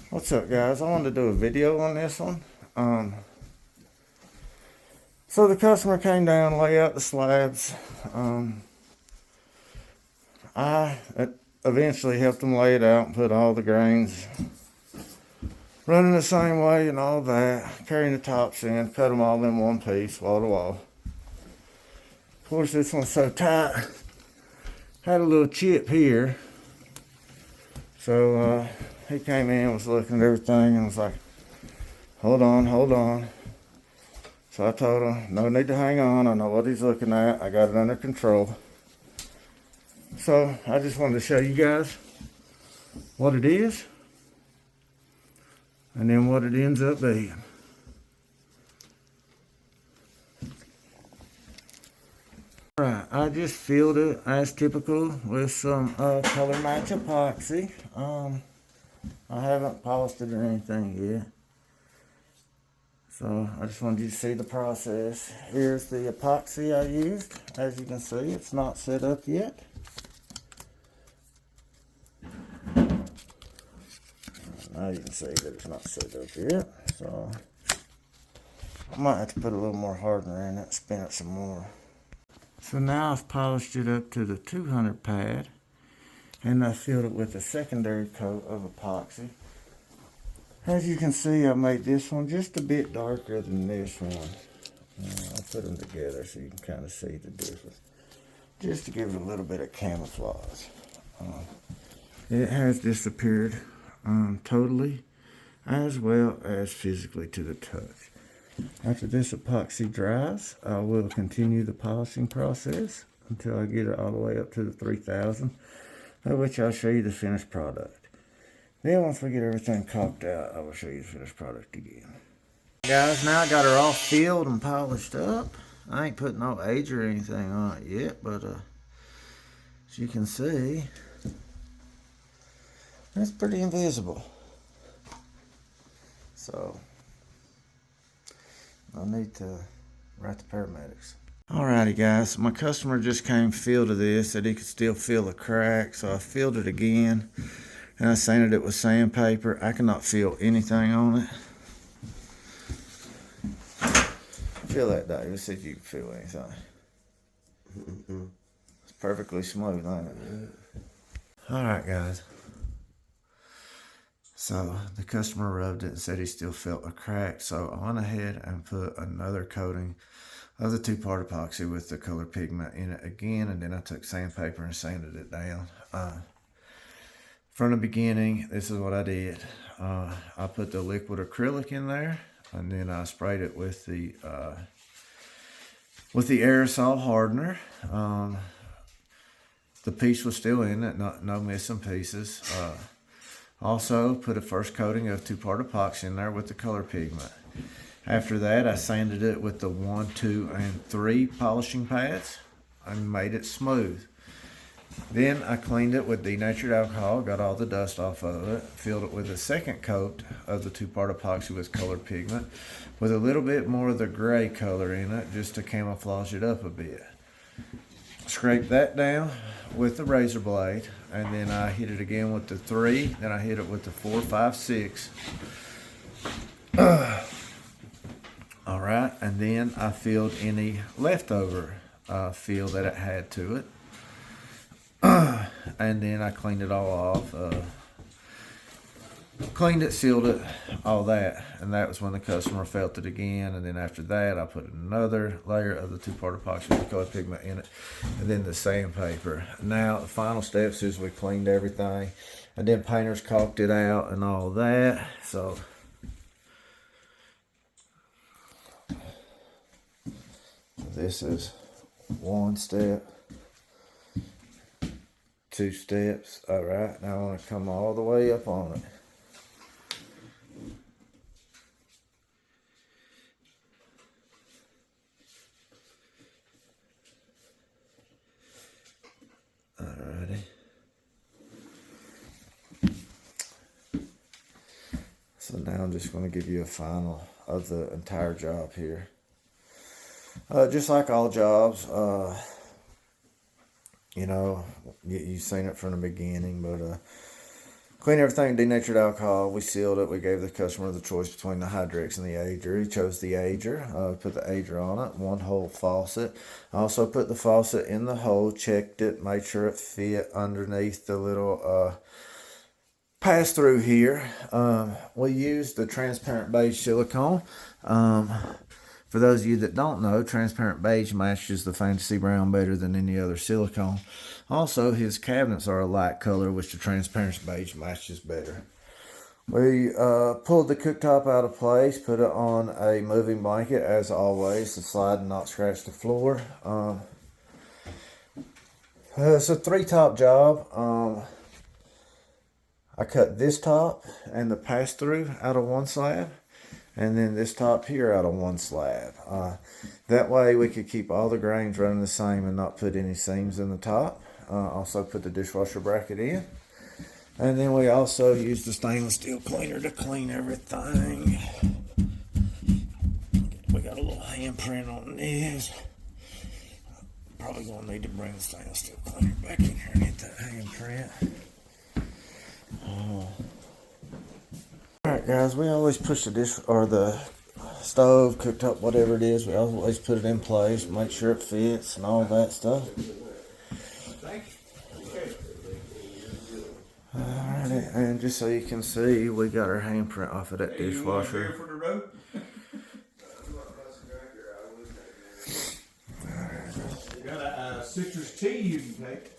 What's up, guys? I wanted to do a video on this one. So the customer came down, lay out the slabs. I eventually helped them lay it out and put all the grains running the same way and all that, carrying the tops in, cut them all in one piece, wall to wall. Of course, this one's so tight, had a little chip here. So he came in, was looking at everything and was like, hold on. So I told him, no need to hang on, I know what he's looking at, I got it under control. So I just wanted to show you guys what it is and then what it ends up being. Alright, I just filled it as typical with some color match epoxy. I haven't polished it or anything yet. So I just wanted you to see the process. Here's the epoxy I used. As you can see, it's not set up yet. Now you can see that it's not set up yet. So I might have to put a little more hardener in it, spin it some more. So now I've polished it up to the 200 pad, and I filled it with a secondary coat of epoxy. As you can see, I made this one just a bit darker than this one. I'll put them together so you can kind of see the difference, just to give it a little bit of camouflage. It has disappeared totally, as well as physically to the touch. After this epoxy dries, I will continue the polishing process until I get it all the way up to the 3000, at which I'll show you the finished product. Then once we get everything caulked out, I will show you the finished product again. Guys, now I got her all filled and polished up. I ain't put no age or anything on it yet, but as you can see, it's pretty invisible. So I need to write the paramedics. Alrighty guys, my customer just came filled to this, said he could still feel the crack, so I filled it again and I sanded it with sandpaper. I cannot feel anything on it. Feel that, Dave. See if you can feel anything. It's perfectly smooth, ain't it? Alright guys. So the customer rubbed it and said he still felt a crack. So I went ahead and put another coating of the two-part epoxy with the color pigment in it again. And then I took sandpaper and sanded it down. From the beginning, this is what I did. I put the liquid acrylic in there, and then I sprayed it with the aerosol hardener. The piece was still in it, no missing pieces. Also put a first coating of two-part epoxy in there with the color pigment. After that, I sanded it with the 1, 2, and 3 polishing pads and made it smooth. Then I cleaned it with denatured alcohol, got all the dust off of it, filled it with a second coat of the two-part epoxy with color pigment with a little bit more of the gray color in it just to camouflage it up a bit. Scrape that down with the razor blade, and then I hit it again with the 3, then I hit it with the 4, 5, 6. All right, and then I filled any leftover fill that it had to it. And then I cleaned it all off, cleaned it, sealed it, all that, and that was when the customer felt it again. And then after that, I put another layer of the two-part epoxy with color pigment in it, and then the sandpaper. Now the final steps is we cleaned everything, and then painters caulked it out and all that. So this is one step, 2 steps. All right, now I want to come all the way up on it. Alrighty. So now I'm just going to give you a final of the entire job here. Just like all jobs, you know, you've seen it from the beginning, but Clean everything with denatured alcohol. We sealed it. We gave the customer the choice between the Hydrex and the Ager. He chose the Ager. Put the Ager on it. 1-hole faucet. I also put the faucet in the hole, checked it, made sure it fit underneath the little pass through here. We used the transparent beige silicone. For those of you that don't know, transparent beige matches the fantasy brown better than any other silicone. Also, his cabinets are a light color, which the transparent beige matches better. We pulled the cooktop out of place, put it on a moving blanket, as always, to slide and not scratch the floor. It's a 3-top job. I cut this top and the pass-through out of one slab, and then this top here out of one slab. That way we could keep all the grains running the same and not put any seams in the top. Also put the dishwasher bracket in. And then we also used the stainless steel cleaner to clean everything. We got a little handprint on this. Probably gonna need to bring the stainless steel cleaner back in here and get that handprint. Alright guys, we always push the dish or the stove, cooktop, whatever it is, we always put it in place, make sure it fits and all that stuff. Alright, and just so you can see, we got our handprint off of that dishwasher. You got a citrus tea you can take.